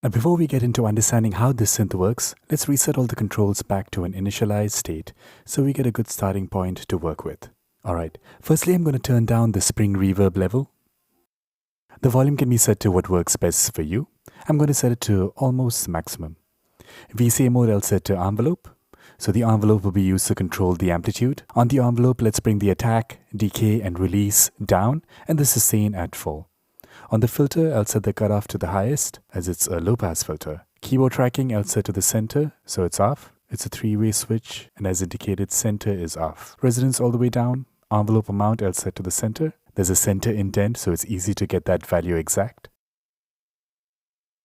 Now before we get into understanding how this synth works, let's reset all the controls back to an initialized state so we get a good starting point to work with. Alright, firstly I'm going to turn down the spring reverb level. The volume can be set to what works best for you. I'm going to set it to almost maximum. VCA mode I'll set to envelope. So the envelope will be used to control the amplitude. On the envelope, let's bring the attack, decay and release down and the sustain at full. On the filter, I'll set the cutoff to the highest as it's a low pass filter. Keyboard tracking I'll set to the center, so it's off. It's a three-way switch and as indicated, center is off. Resonance all the way down. Envelope amount I'll set to the center. There's a center indent, so it's easy to get that value exact.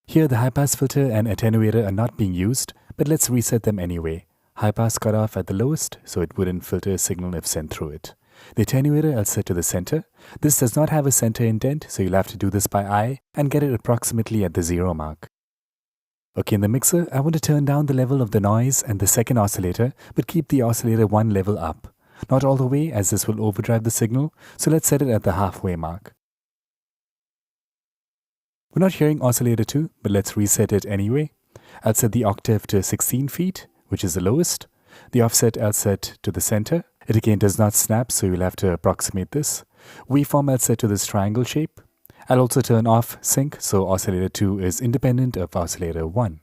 Here the high pass filter and attenuator are not being used, but let's reset them anyway. High pass cutoff at the lowest, so it wouldn't filter a signal if sent through it. The attenuator I'll set to the center. This does not have a center indent, so you'll have to do this by eye and get it approximately at the 0 mark. Okay, in the mixer, I want to turn down the level of the noise and the second oscillator, but keep the oscillator one level up. Not all the way, as this will overdrive the signal, so let's set it at the halfway mark. We're not hearing oscillator 2, but let's reset it anyway. I'll set the octave to 16 feet, which is the lowest. The offset I'll set to the center. It again does not snap, so you'll have to approximate this. Waveform I'll set to this triangle shape. I'll also turn off sync, so oscillator 2 is independent of oscillator 1.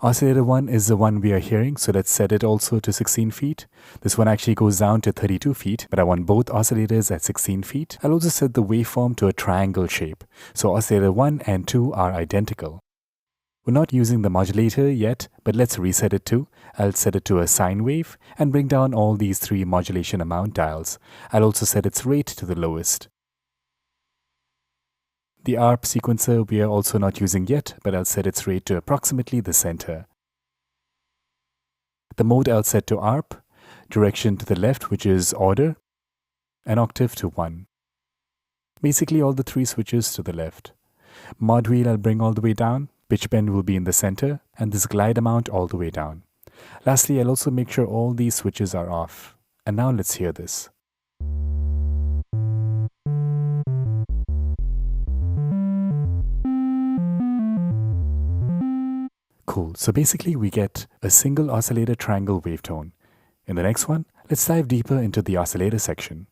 Oscillator 1 is the one we are hearing, so let's set it also to 16 feet. This one actually goes down to 32 feet, but I want both oscillators at 16 feet. I'll also set the waveform to a triangle shape, so oscillator 1 and 2 are identical. We're not using the modulator yet, but let's reset it too. I'll set it to a sine wave and bring down all these three modulation amount dials. I'll also set its rate to the lowest. The ARP sequencer we are also not using yet, but I'll set its rate to approximately the center. The mode I'll set to ARP, direction to the left, which is order, and octave to 1. Basically all the three switches to the left. Mod wheel I'll bring all the way down. Pitch bend will be in the center, and this glide amount all the way down. Lastly, I'll also make sure all these switches are off. And now let's hear this. Cool, so basically we get a single oscillator triangle wavetone. In the next one, let's dive deeper into the oscillator section.